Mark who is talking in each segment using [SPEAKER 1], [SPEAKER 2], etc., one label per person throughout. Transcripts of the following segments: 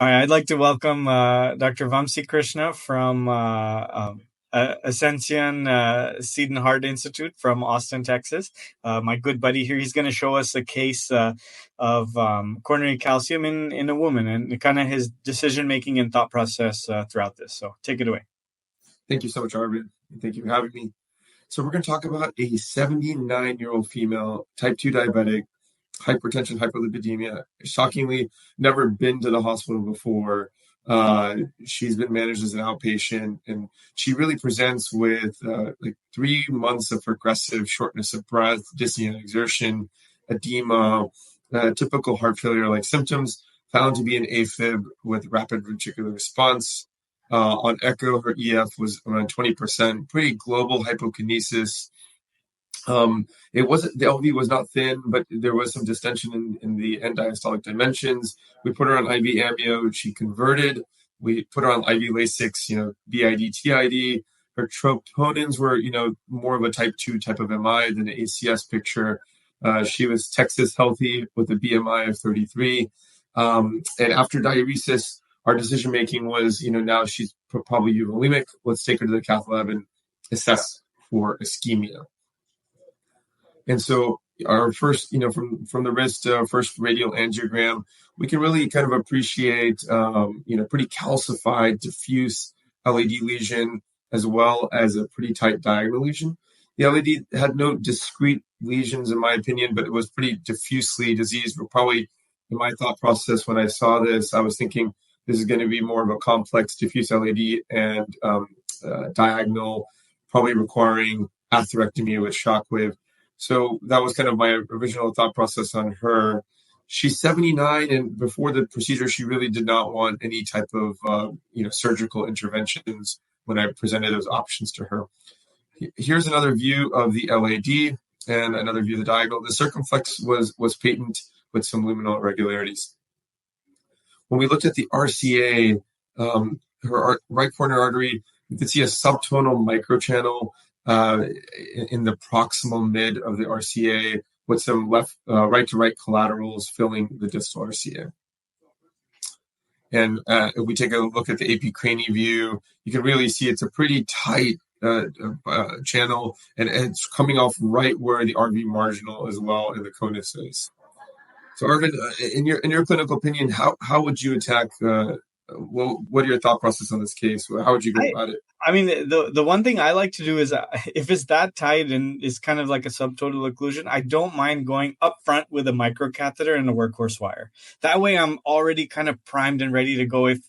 [SPEAKER 1] Hi, I'd like to welcome Dr. Vamsi Krishna from Ascension Seed and Heart Institute from Austin, Texas. My good buddy here, he's going to show us a case of coronary calcium in a woman and kind of his decision-making and thought process throughout this. So take it away.
[SPEAKER 2] Thank you so much, Arvin. Thank you for having me. So we're going to talk about a 79-year-old female, type 2 diabetic, hypertension, hyperlipidemia. Shockingly, never been to the hospital before. She's been managed as an outpatient, and she really presents with 3 months of progressive shortness of breath, dyspnea, exertion, edema, typical heart failure-like symptoms, found to be an AFib with rapid ventricular response. On echo, her EF was around 20%, pretty global hypokinesis. It wasn't, the LV was not thin, but there was some distension in the end diastolic dimensions. We put her on IV Angio. She converted. We put her on IV Lasix, BID, TID. Her troponins were, more of a type 2 type of MI than the ACS picture. She was Texas healthy with a BMI of 33. And after diuresis, our decision-making was, now she's probably euvolemic. Let's take her to the cath lab and assess for ischemia. And so our first, from the wrist, first radial angiogram, we can really kind of appreciate, pretty calcified, diffuse LAD lesion, as well as a pretty tight diagonal lesion. The LAD had no discrete lesions, in my opinion, but it was pretty diffusely diseased. We're probably, in my thought process, when I saw this, I was thinking this is going to be more of a complex diffuse LAD and diagonal, probably requiring atherectomy with shockwave. So that was kind of my original thought process on her. She's 79, and before the procedure, she really did not want any type of, surgical interventions when I presented those options to her. Here's another view of the LAD and another view of the diagonal. The circumflex was patent with some luminal irregularities. When we looked at the RCA, her right coronary artery, you could see a subtonal microchannel in the proximal mid of the RCA with some right-to-right collaterals filling the distal RCA. And if we take a look at the AP crani view, you can really see it's a pretty tight channel, and it's coming off right where the RV marginal as well in the conus is. So, Arvin, in your clinical opinion, how would you attack? What are your thought process on this case? How would you go about it?
[SPEAKER 1] I mean, the one thing I like to do is if it's that tight and is kind of like a subtotal occlusion, I don't mind going up front with a microcatheter and a workhorse wire. That way I'm already kind of primed and ready to go. If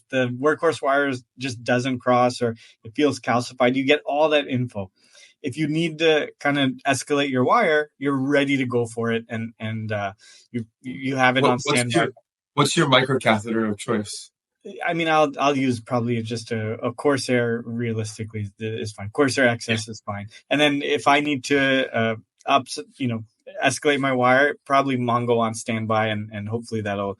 [SPEAKER 1] the workhorse wire just doesn't cross or it feels calcified, you get all that info. If you need to kind of escalate your wire, you're ready to go for it, and you have it on standby.
[SPEAKER 2] What's your microcatheter of choice?
[SPEAKER 1] I mean, I'll use probably just a Corsair. Realistically, is fine. Corsair XS is fine. And then if I need to escalate my wire, probably Mongo on standby, and hopefully that'll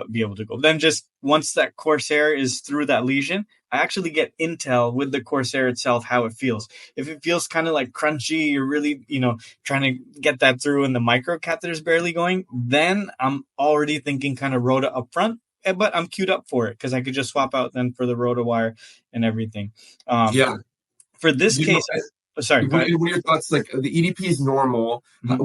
[SPEAKER 1] be able to go. Then just once that Corsair is through that lesion, I actually get intel with the Corsair itself how it feels. If it feels kind of like crunchy, you're really trying to get that through, and the microcatheter is barely going, then I'm already thinking kind of rota up front. But I'm queued up for it because I could just swap out then for the rotowire and everything. For this case, sorry.
[SPEAKER 2] What are your thoughts? Like the EDP is normal. Mm-hmm.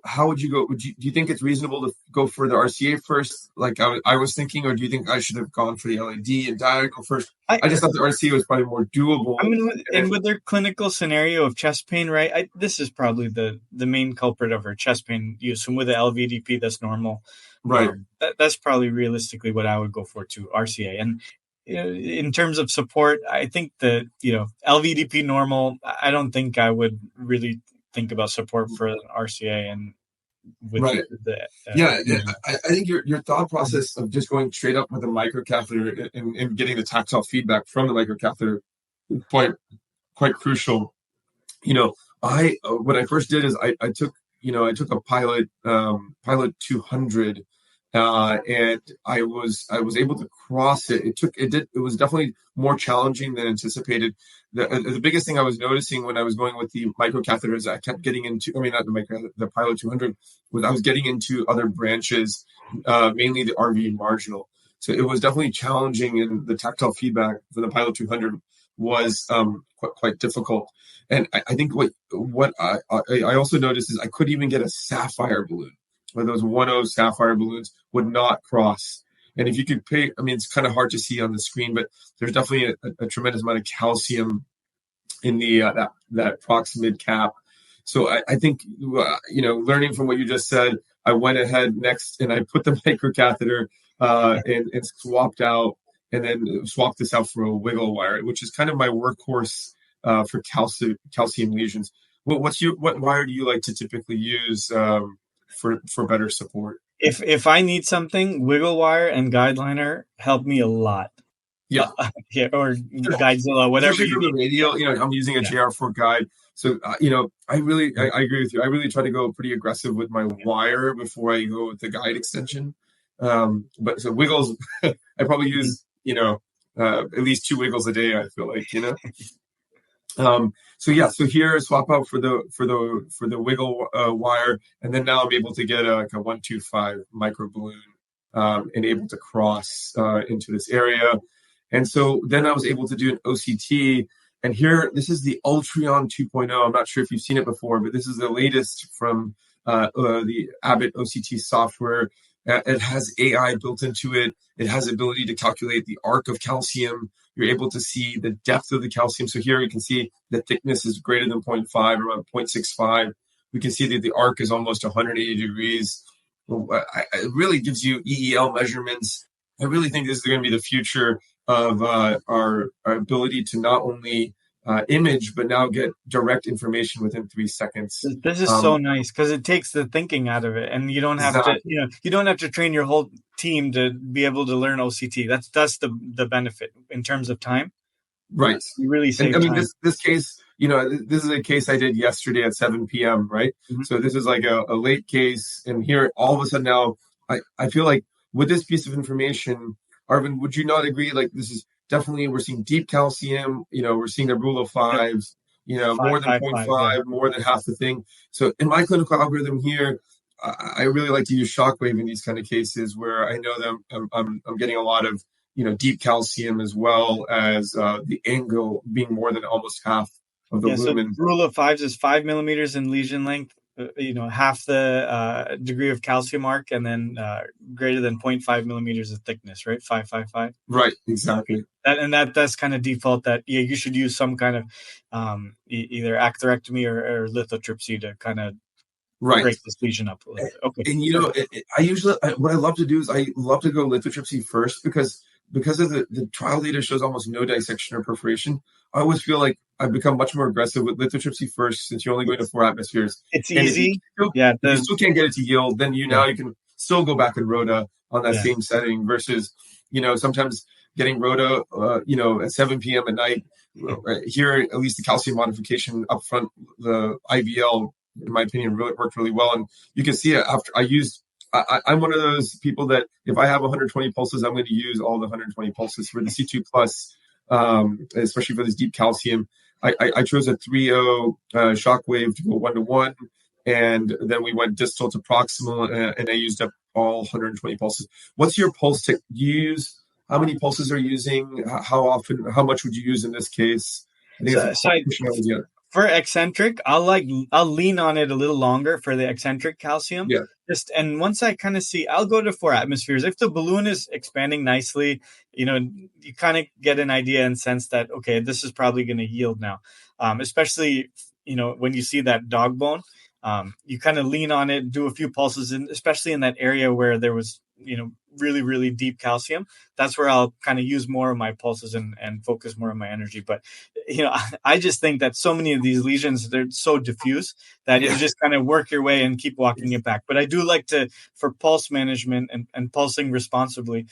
[SPEAKER 2] How would you go? Do you think it's reasonable to go for the RCA first, like I was thinking, or do you think I should have gone for the LAD and diagonal first? I just thought the RCA was probably more doable.
[SPEAKER 1] I mean, with their clinical scenario of chest pain, right? This is probably the main culprit of her chest pain use. And with the LVDP, that's normal.
[SPEAKER 2] Right.
[SPEAKER 1] That's probably realistically what I would go for too, RCA. And in terms of support, I think that LVDP normal. I don't think I would really think about support for an RCA and with
[SPEAKER 2] right. I think your thought process of just going straight up with a microcatheter and getting the tactile feedback from the microcatheter is quite crucial. What I first did is I took a pilot 200. And I was able to cross it. It was definitely more challenging than anticipated. The biggest thing I was noticing when I was going with the microcatheter is I kept getting into, the pilot 200, was I was getting into other branches, mainly the RV marginal. So it was definitely challenging, and the tactile feedback for the Pilot 200 was quite difficult. And I think what I also noticed is I couldn't even get a sapphire balloon. Where those 1.0 sapphire balloons would not cross. And if you could pay, I mean, it's kind of hard to see on the screen, but there's definitely a tremendous amount of calcium in the that proximate cap. So I think, learning from what you just said, I went ahead next and I put the microcatheter and swapped out, and then swapped this out for a wiggle wire, which is kind of my workhorse for calcium lesions. What wire do you like to typically use for better support?
[SPEAKER 1] If I need something, wiggle wire and guideliner help me a lot.
[SPEAKER 2] Yeah.
[SPEAKER 1] Or Guidezilla, whatever.
[SPEAKER 2] Especially for the radial, I'm using a JR4 guide. So, I agree with you. I really try to go pretty aggressive with my wire before I go with the guide extension. But so wiggles, I probably use, at least 2 wiggles a day, I feel like, So here swap out for the wiggle wire, and then now I'm able to get a 125 micro balloon and able to cross into this area. And so then I was able to do an OCT, and here this is the Ultreon 2.0. I'm not sure if you've seen it before, but this is the latest from the Abbott OCT software. It has AI built into it. It has the ability to calculate the arc of calcium. You're able to see the depth of the calcium. So here you can see the thickness is greater than 0.5, around 0.65. We can see that the arc is almost 180 degrees. It really gives you EEL measurements. I really think this is going to be the future of our ability to not only image, but now get direct information within 3 seconds.
[SPEAKER 1] This is so nice because it takes the thinking out of it, and you don't have to, you don't have to train your whole team to be able to learn OCT. That's the benefit in terms of time.
[SPEAKER 2] Right.
[SPEAKER 1] You really save time.
[SPEAKER 2] This case, this is a case I did yesterday at 7 p.m., right? Mm-hmm. So this is like a late case, and here all of a sudden now, I feel like with this piece of information, Arvin, would you not agree? Like this is definitely, we're seeing deep calcium, we're seeing the rule of fives, more than 0.5, more than half the thing. So in my clinical algorithm here, I really like to use shockwave in these kind of cases where I know that I'm getting a lot of, deep calcium as well as the angle being more than almost half of the lumen.
[SPEAKER 1] So rule of fives is 5 millimeters in lesion length, half the degree of calcium arc, and then greater than 0.5 millimeters of thickness, right? 555.
[SPEAKER 2] Right, exactly.
[SPEAKER 1] That's kind of default that you should use some kind of either atherectomy or lithotripsy to kind of break this lesion up a little bit. Okay.
[SPEAKER 2] And I usually what I love to do is I love to go lithotripsy first because of the trial data shows almost no dissection or perforation. I always feel like I've become much more aggressive with lithotripsy first, since you're only going to 4 atmospheres.
[SPEAKER 1] It's easy.
[SPEAKER 2] If you still can't get it to yield, then you can still go back and rota on that same setting versus, sometimes getting rota, at 7 p.m. at night. Here, at least the calcium modification up front, the IVL, in my opinion, really worked really well. And you can see it after I'm one of those people that if I have 120 pulses, I'm going to use all the 120 pulses for the C2 plus, especially for this deep calcium. I chose a 3.0 shockwave to go 1-to-1, and then we went distal to proximal, and I used up all 120 pulses. What's your pulse tick? Do you use, how many pulses are you using? How often? How much would you use in this case? I think
[SPEAKER 1] for eccentric, I'll lean on it a little longer for the eccentric calcium.
[SPEAKER 2] Yeah.
[SPEAKER 1] And once I kind of see, I'll go to 4 atmospheres. If the balloon is expanding nicely, you kind of get an idea and sense that, okay, this is probably going to yield now. Especially, when you see that dog bone, you kind of lean on it, do a few pulses, especially in that area where there was, really, really deep calcium. That's where I'll kind of use more of my pulses and focus more of my energy. But, I just think that so many of these lesions, they're so diffuse that you just kind of work your way and keep walking it back. But I do like to, for pulse management and pulsing responsibly,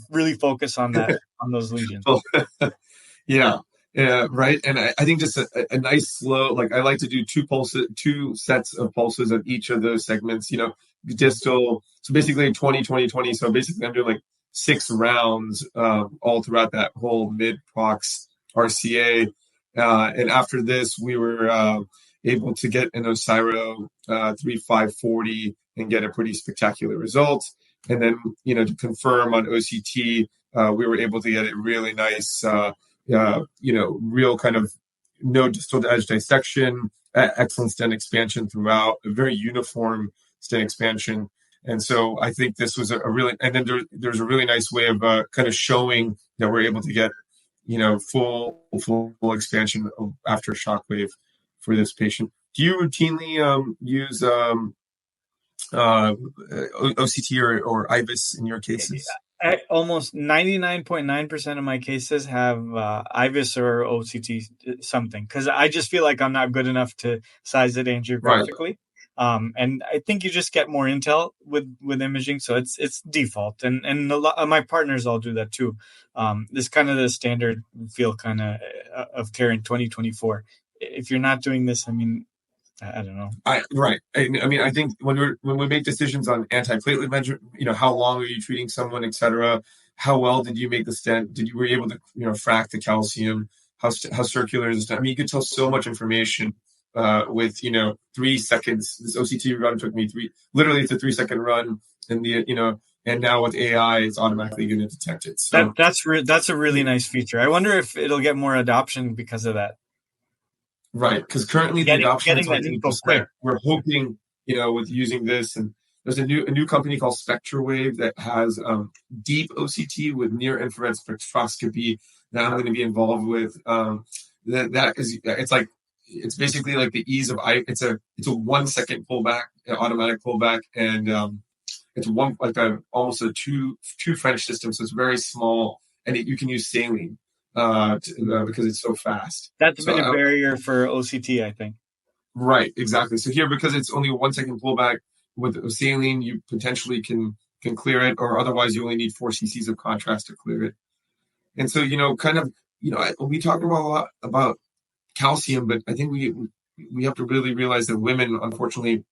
[SPEAKER 1] really focus on that, on those lesions.
[SPEAKER 2] Yeah, right. And I think just a nice slow, like I like to do 2 sets of pulses of each of those segments, distal. So basically 20, 20, 20. So basically I'm doing like 6 rounds all throughout that whole mid-prox RCA. And after this, we were able to get an Osiro 3540 and get a pretty spectacular result. And then, to confirm on OCT, we were able to get a really nice, real kind of no distal edge dissection, excellent stent expansion throughout, a very uniform stent expansion. And so I think this was a really, and then there's a really nice way of kind of showing that we're able to get, full expansion after shockwave for this patient. Do you routinely use OCT or IVUS in your cases?
[SPEAKER 1] Almost 99.9% of my cases have IVUS or OCT something, because I just feel like I'm not good enough to size it angiographically. Right. And I think you just get more intel with imaging, so it's default. And a lot of my partners all do that too. This kind of the standard field kind of care in 2024. If you're not doing this, I mean, I don't know.
[SPEAKER 2] Right. I mean, I think when we make decisions on antiplatelet measure, how long are you treating someone, et cetera? How well did you make the stent? Were you able to, frac the calcium? How circular is the stent? I mean, you could tell so much information with 3 seconds. This OCT run took me it's a 3-second run, and and now with AI, it's automatically going to detect it. So
[SPEAKER 1] that's a really nice feature. I wonder if it'll get more adoption because of that.
[SPEAKER 2] Right, because currently the adoption is like 8%. We're hoping, with using this, and there's a new company called Spectrawave that has deep OCT with near infrared spectroscopy that I'm going to be involved with. It's basically like the ease of it's a 1 second pullback, automatic pullback, and it's almost a two French system, so it's very small, and you can use saline. Because it's so fast.
[SPEAKER 1] That's been a barrier for OCT, I think.
[SPEAKER 2] Right, exactly. So here, because it's only a 1 second pullback with saline, you potentially can clear it, or otherwise you only need 4 cc's of contrast to clear it. And so, we talk about a lot about calcium, but I think we have to really realize that women, unfortunately,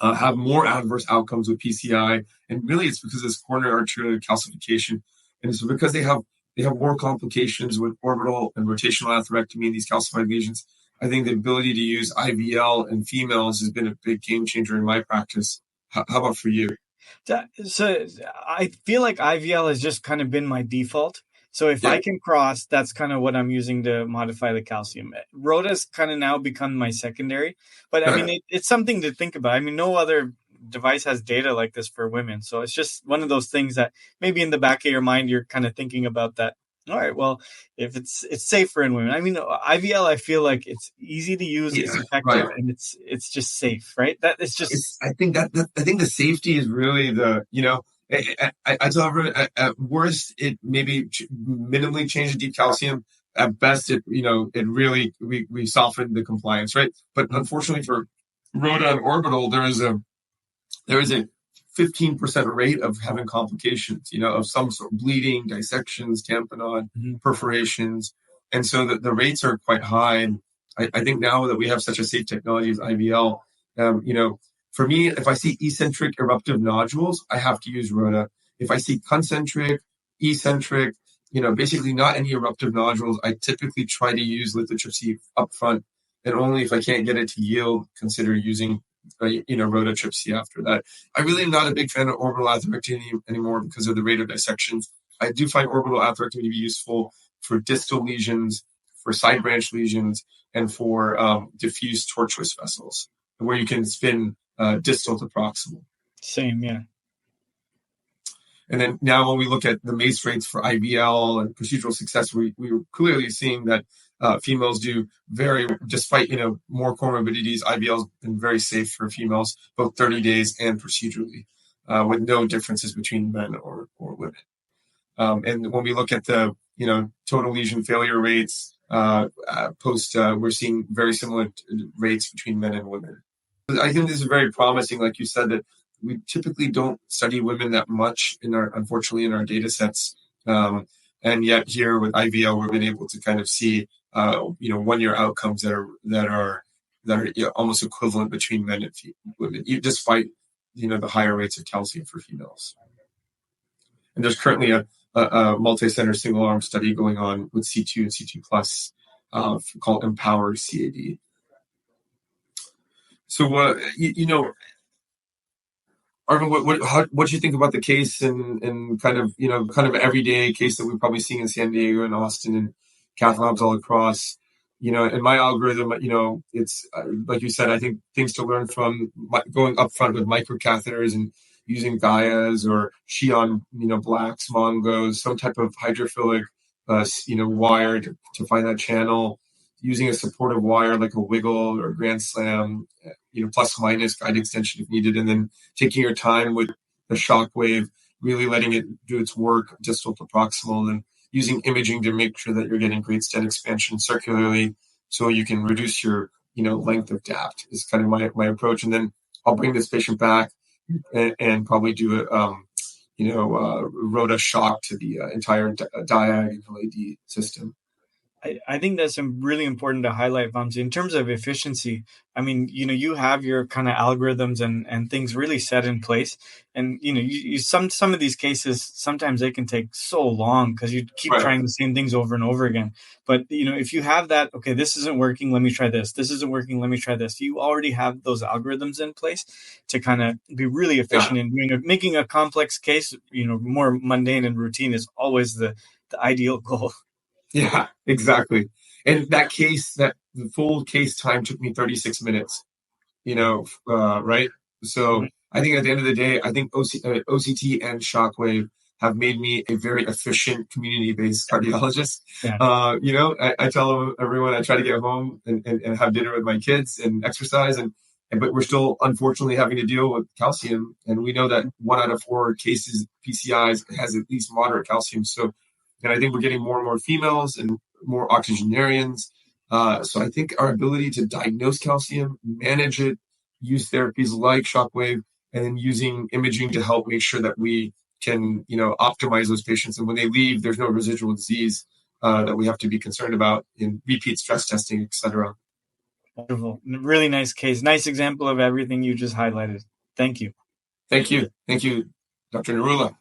[SPEAKER 2] have more adverse outcomes with PCI, and really it's because of this coronary arterial calcification, and it's because they have more complications with orbital and rotational atherectomy in these calcified lesions. I think the ability to use IVL in females has been a big game changer in my practice. How about for you?
[SPEAKER 1] So I feel like IVL has just kind of been my default. So if I can cross, that's kind of what I'm using to modify the calcium. Rota's kind of now become my secondary. But I mean, it's something to think about. I mean, no other device has data like this for women. So it's just one of those things that maybe in the back of your mind, you're kind of thinking about that. All right, well, if it's safer in women. I mean, IVL, I feel like it's easy to use, it's effective, and it's just safe, right? That it's just.
[SPEAKER 2] I think the safety is really the I tell everyone at worst it maybe minimally change the deep calcium. At best, it really we soften the compliance, right? But unfortunately for Rota and orbital, there is a 15% rate of having complications, of some sort of bleeding, dissections, tamponade, perforations. And so the rates are quite high. And I think now that we have such a safe technology as IVL, for me, if I see eccentric eruptive nodules, I have to use Rota. If I see concentric, eccentric, basically not any eruptive nodules, I typically try to use lithotripsy up front. And only if I can't get it to yield, consider using rototripsy after that. I really am not a big fan of orbital atherectomy anymore because of the rate of dissections. I do find orbital atherectomy to be useful for distal lesions, for side branch lesions, and for diffuse tortuous vessels, where you can spin distal to proximal.
[SPEAKER 1] Same, yeah.
[SPEAKER 2] And then now when we look at the Mace rates for IVL and procedural success, we were clearly seeing that females do despite more comorbidities, IVL has been very safe for females, both 30 days and procedurally, with no differences between men or women. And when we look at the total lesion failure rates we're seeing very similar rates between men and women. I think this is very promising, like you said, that we typically don't study women that much unfortunately in our data sets. And yet here with IVL, we've been able to kind of see, 1-year outcomes that are almost equivalent between men and women, despite, the higher rates of calcium for females. And there's currently a multi-center single arm study going on with C2 and C2 plus, called Empower CAD. So, Arvin, what do you think about the case and kind of everyday case that we're probably seeing in San Diego and Austin and cath labs all across? In my algorithm, it's like you said, I think things to learn from going up front with microcatheters and using Gaias or Xi'an, blacks, Mongos, some type of hydrophilic, wire to find that channel, using a supportive wire like a Wiggle or a Grand Slam, plus minus guide extension if needed, and then taking your time with the shockwave, really letting it do its work, distal to proximal, and using imaging to make sure that you're getting great stent expansion circularly so you can reduce your, length of DAPT is kind of my approach. And then I'll bring this patient back and probably do a, rota shock to the entire diagonal AD system.
[SPEAKER 1] I think that's really important to highlight, Vamsi. In terms of efficiency, I mean, you have your kind of algorithms and things really set in place. And, some of these cases, sometimes they can take so long because you keep trying the same things over and over again. But, if you have that, okay, this isn't working, let me try this. This isn't working, let me try this. You already have those algorithms in place to kind of be really efficient in making a complex case, more mundane and routine is always the ideal goal.
[SPEAKER 2] Yeah, exactly. And that case, the full case time took me 36 minutes, right? So I think at the end of the day, I think OCT and shockwave have made me a very efficient community-based cardiologist.
[SPEAKER 1] Yeah.
[SPEAKER 2] I tell everyone I try to get home and have dinner with my kids and exercise, but we're still unfortunately having to deal with calcium. And we know that 1 out of 4 cases, PCIs, has at least moderate calcium. And I think we're getting more and more females and more octogenarians. So I think our ability to diagnose calcium, manage it, use therapies like shockwave, and then using imaging to help make sure that we can, optimize those patients. And when they leave, there's no residual disease that we have to be concerned about in repeat stress testing, et cetera.
[SPEAKER 1] Wonderful. Really nice case. Nice example of everything you just highlighted. Thank you.
[SPEAKER 2] Thank you. Thank you, Dr. Narula.